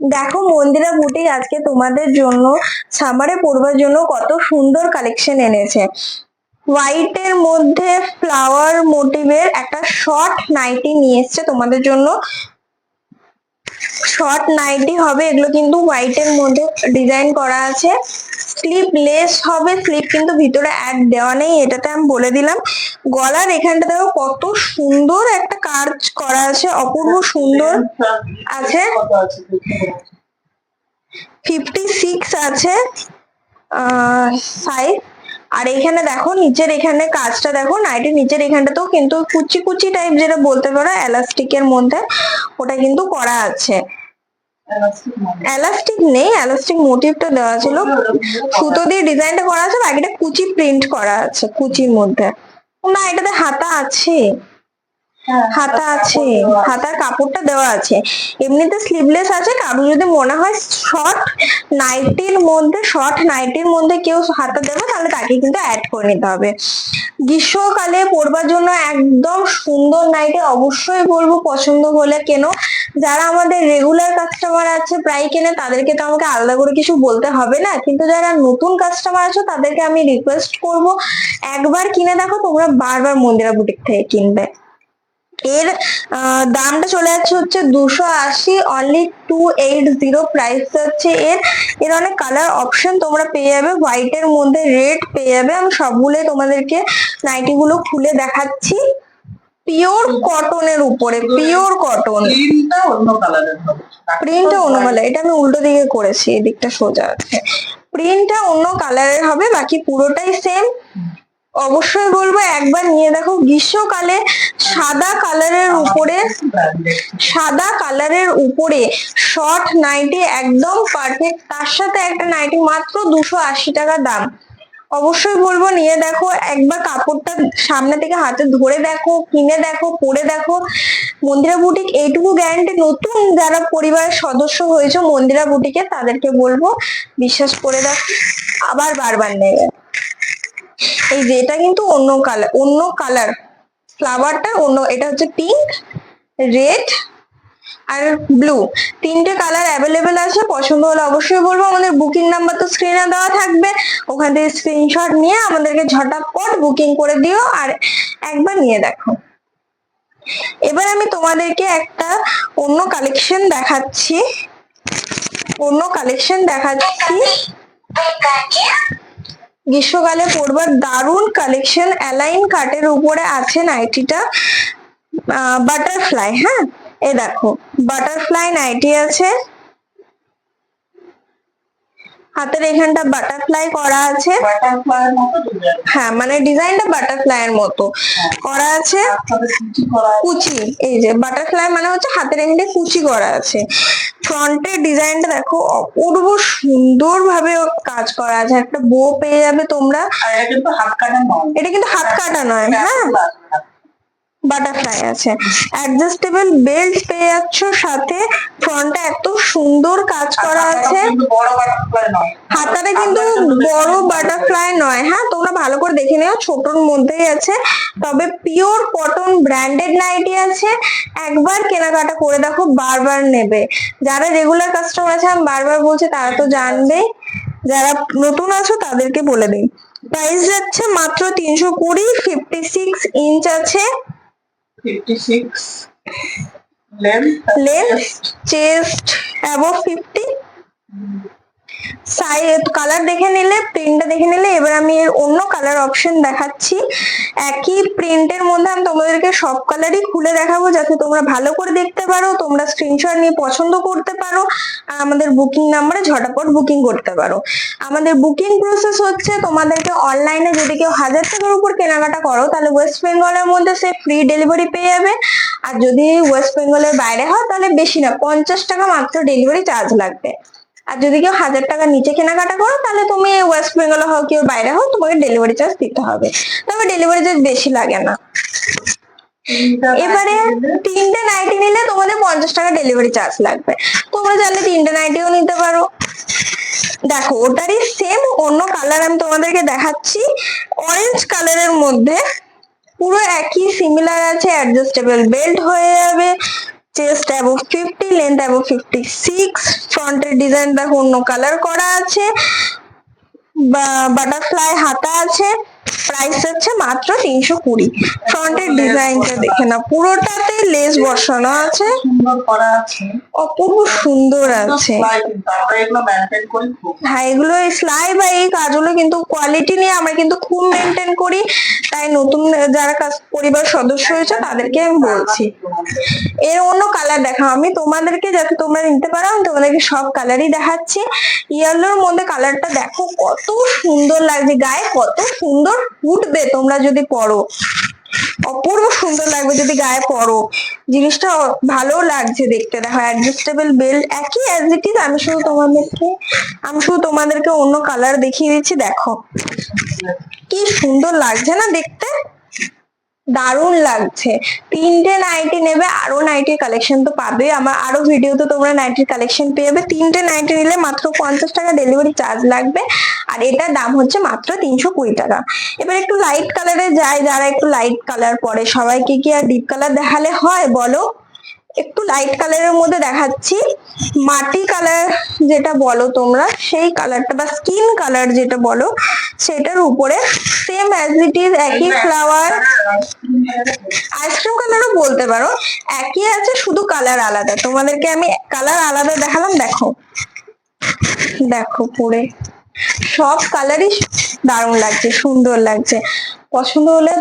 দেখো মন্দিরা বুটিক আজকে তোমাদের জন্য সামারে পরবার জন্য কত সুন্দর কালেকশন এনেছে। হোয়াইট এর মধ্যে ফ্লাওয়ার মোটিভের একটা শর্ট নাইটি নিয়ে এসছে তোমাদের জন্য। শর্ট নাইটি হবে এগুলো, কিন্তু হোয়াইট এর মধ্যে ডিজাইন করা আছে। স্লিভলেস হবে, স্লিভ কিন্তু ভিতরে অ্যাড দেওয়া নেই, এটাতে আমি বলে দিলাম। গলার এখানটা দেখো কত সুন্দর একটা কাজ করা আছে, অপূর্ব সুন্দর আছে। 56 আছে সাইজ। আর এখানে দেখো নিচের এখানে কাজটা দেখো, নাইটির নিচের এখানটাতেও কিন্তু কুচি কুচি টাইপ যেটা বলতে পারো এলাস্টিকের মধ্যে, ওটা কিন্তু করা আছে। এলাস্টিক নেই, এলাস্টিক মোটিভটা দেওয়া ছিল, সুতো দিয়ে ডিজাইনটা করা আছে, বাকিটা কুচি প্রিন্ট করা আছে কুচির মধ্যে। না এটাতে হাতা আছে, হাতা আছে, হাতার কাপড়টা দেওয়া আছে। এমনিতে স্লিভলেস আছে, কারো যদি মনে হয় শর্ট নাইটির মধ্যে কেউ হাতা দেবে তাহলে তাকে কিন্তু অ্যাড করে নিতে হবে। গ্রীষ্মকালে পরবার জন্য একদম সুন্দর নাইটি, অবশ্যই বলবো পছন্দ হলে কেনো। যারা আমাদের রেগুলার কাস্টমার আছে প্রায় কেনে, তাদেরকে তো আমাকে আলাদা করে কিছু বলতে হবে না, কিন্তু যারা নতুন কাস্টমার আছো তাদেরকে আমি রিকোয়েস্ট করব একবার কিনে দেখো, তোমরা বারবার মন্দিরা বুটিক থেকে কিনবে। এর দামটা চলে যাচ্ছে হচ্ছে 280, অনলি 280 প্রাইস হচ্ছে এর। এর অনেক কালার অপশন তোমরা পেয়ে যাবে, হোয়াইট এর মধ্যে রেড পেয়ে যাবে। আমি সবগুলোই তোমাদেরকে নাইটি গুলো খুলে দেখাচ্ছি। পিওর কটনের উপরে, পিওর কটন, প্রিন্টটা অন্য কালারের, এটা আমি উল্টো দিকে করেছি, এদিকটা সোজা আছে। প্রিন্টটা অন্য কালারের হবে, বাকি পুরোটাই সেম। অবশ্যই বলবো একবার নিয়ে দেখো। গ্রীষ্মকালে সাদা কালারের উপরে শর্ট নাইটি একদম পারফেক্ট, তার সাথে একটা নাইটি মাত্র 280 টাকা দাম। অবশ্যই বলবো নিয়ে দেখো একবার, কাপড়টা সামনে থেকে হাতে ধরে দেখো, কিনে দেখো, পরে দেখো। মন্দিরা বুটিক এইটুকু গ্যারান্টি, নতুন যারা পরিবারের সদস্য হয়েছে মন্দিরা বুটিকে তাদেরকে বলবো বিশ্বাস করে দেখো, আবার বারবার নেবে। এই যে এটা কিন্তু অন্য কালার ফ্লাওয়ারটা অন্য, এটা হচ্ছে পিঙ্ক, রেড আর ব্লু, তিনটে কালার অ্যাভেলেবেল আছে। পছন্দ হলে অবশ্যই বলবো, আমাদের বুকিং নাম্বার তো স্ক্রিনে দেওয়া থাকবে, ওখান থেকে স্ক্রিনশট নিয়ে আমাদেরকে ঝটাপট বুকিং করে দিও আর একবার নিয়ে দেখো। এবার আমি তোমাদেরকে একটা অন্য কালেকশন দেখাচ্ছি, গ্রীষ্মকালে পরবার দারুণ কালেকশন। অ্যালাইন কাটের উপরে আছে নাইটিটা, বাটারফ্লাই। হ্যাঁ এই দেখো বাটারফ্লাই নাইটি আছে, হাতের এখানটা বাটারফ্লাই করা আছে। হ্যাঁ মানে ডিজাইনটা বাটারফ্লাই এর মতো করা আছে, কুচি। এই যে বাটারফ্লাই মানে হচ্ছে হাতের এখানে কুচি করা আছে। ফ্রন্টের ডিজাইনটা দেখো অপূর্ব সুন্দর ভাবে কাজ করা আছে, একটা বো পেয়ে যাবে তোমরা। এটা কিন্তু হাত কাটা নয়, হ্যাঁ বাটারফ্লাই আছে। অ্যাডজাস্টেবল বেল্ট পেয়ে যাচ্ছ সাথে, ফ্রন্টে এত সুন্দর কাজ করা আছে। হাতাটা কিন্তু বড় বাটারফ্লাই নয়, হ্যাঁ তোমরা ভালো করে দেখে নিও, ছোটর মধ্যেই আছে। তবে পিওর কটন ব্র্যান্ডেড নাইটি আছে, একবার কেনাকাটা করে দেখো, বারবার নেবে। যারা রেগুলার কাস্টমার আছে আমি বারবার বলছি তারা তো জানবে, যারা নতুন আছো তাদেরকে বলে দিই। প্রাইস যাচ্ছে মাত্র 320, 56 ইঞ্চ আছে, 56 length, chest above 50, side colour দেখে নিলে, প্রিন্টটা দেখে নিলে। এবার আমি এর অন্য কালার অপশন দেখাচ্ছি, একই প্রিন্টের মধ্যে আমি তোমাদেরকে সব কালারই খুলে দেখাবো, যাতে তোমরা ভালো করে দেখতে পারো, তোমরা স্ক্রিনশট নিয়ে পছন্দ করতে পারো আর আমাদের বুকিং নাম্বারে ঝটাপট বুকিং করতে পারো। আমাদের বুকিং প্রসেস হচ্ছে, তোমাদেরকে অনলাইনে যদি কেউ 1000 টাকার উপর কেনাকাটা করো তাহলে ওয়েস্ট বেঙ্গলের মধ্যে সে ফ্রি ডেলিভারি পেয়ে যাবে, আর যদি ওয়েস্ট বেঙ্গলের বাইরে হয় তাহলে বেশি না, 50 টাকা মাত্র ডেলিভারি চার্জ লাগবে। আর যদি কেউ 1000 টাকার নিচে কেনাকাটা করো তাহলে তুমি ওয়েস্ট বেঙ্গল হও কেউ বাইরে হও, তোমাকে ডেলিভারি চার্জ দিতে হবে, তবে ডেলিভারি চার্জ বেশি লাগে না। এবারে 3টে নাইটি নিলে তোমাদের 50 টাকা ডেলিভারি চার্জ লাগবে, তোমরা চাইলে 3টে নাইটিও নিতে পারো। দেখো ওটারই সেম অন্য কালার আমি তোমাদেরকে দেখাচ্ছি, অরেঞ্জ কালারের মধ্যে পুরো একই সিমিলার আছে, অ্যাডজাস্টেবল বেল্ট হয়ে যাবে, চেস্ট অ্যাবভ 50, লেন্থ অ্যাবভ 56, ফ্রন্টের ডিজাইন দেখো অন্য কালার করা আছে, বাটারফ্লাই হাতা আছে। প্রাইস হচ্ছে মাত্র 320। ফ্রন্টের ডিজাইনটা দেখে না, পুরোটাতে লেস বসানো আছে, সুন্দর করা আছে, অপূর্ব সুন্দর আছে। হ্যাঁ, এগুলো সেলাই বা এই কাজগুলো কিন্তু কোয়ালিটি নিয়ে আমরা কিন্তু খুব মেনটেন করি, তাই নতুন যারা পরিবার সদস্য হয়েছে তাদেরকে আমি বলছি। এর অন্য কালার দেখাও, আমি তোমাদেরকে যাতে তোমরা নিতে পারো আমি তোমাদেরকে সব কালারই দেখাচ্ছি। ইয়েলোর মধ্যে কালারটা দেখো কত সুন্দর লাগছে, গায়ে কত সুন্দর ফুটবে তোমরা যদি পরো, অপূর্ব সুন্দর লাগবে যদি গায়ে পরো। জিনিসটা ভালো লাগছে দেখতে। দেখো অ্যাডজাস্টেবল বেল্ট একই অ্যাজ ইট ইজ, আমি শুধু তোমাদেরকে অন্য কালার দেখিয়ে দিচ্ছি। দেখো কি সুন্দর লাগছে না দেখতে, দারুণ লাগছে। 3টে নাইটি নেবে, আরো নাইটির কালেকশন তো পাবে, আমার আরো ভিডিওতে তোমরা নাইটির কালেকশন পেয়ে যাবে। 3টে নাইটি নিলে মাত্র 50 টাকা ডেলিভারি চার্জ লাগবে, আর এটার দাম হচ্ছে মাত্র 320 টাকা। এবার একটু লাইট কালারে যায়, যারা একটু লাইট কালার পরে, সবাইকে কি আর ডিপ কালার দেখালে হয় বলো? একটু লাইট কালারের মধ্যে দেখাচ্ছি, মাটি কালার যেটা বলো তোমরা সেই কালারটা, বা স্কিন কালার যেটা বলো সেটার উপরে সেম অ্যাজ ইট ইজ একই ফ্লাওয়ার, আইসক্রিম কালারও বলতে পারো, একই আছে, শুধু কালার আলাদা। তোমাদেরকে আমি কালার আলাদা দেখালাম, দেখো দেখো পরে সব কালারই দারুণ লাগছে, সুন্দর লাগছে। পছন্দ হলে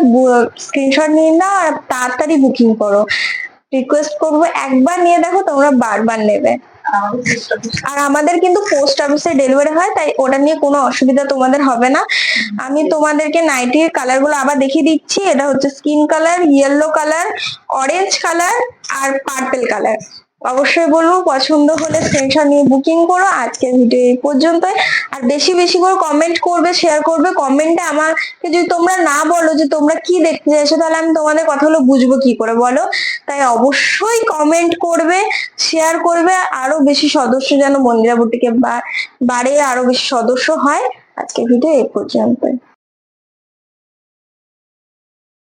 স্ক্রিনশট নিয়ে নাও আর তাড়াতাড়ি বুকিং করো। রিকোয়েস্ট করবো একবার নিয়ে দেখো, তোমরা বারবার নেবে। আর আমাদের কিন্তু পোস্ট অফিসে ডেলিভারি হয়, তাই ওটা নিয়ে কোনো অসুবিধা তোমাদের হবে না। আমি তোমাদেরকে নাইটির কালার গুলো আবার দেখিয়ে দিচ্ছি। এটা হচ্ছে skin colour, yellow colour, orange colour আর পার্পল কালার। অবশ্যই বলবো পছন্দ হলে স্ক্রিনশট নিয়ে বুকিং করো। আজকের ভিডিও এই পর্যন্তই। আর বেশি বেশি করে কমেন্ট করবে, শেয়ার করবে। কমেন্টে আমাকে যদি তোমরা না বলো যে তোমরা কি দেখতে চাইছো, তাহলে আমি তোমাদের কথাগুলো বুঝবো কি করে বলো? তাই অবশ্যই কমেন্ট করবে, শেয়ার করবে, আরো বেশি সদস্য যেন মন্দিরা বুটিকে বাড়ে, আরো বেশি সদস্য হয়। আজকের ভিডিও এই পর্যন্তই।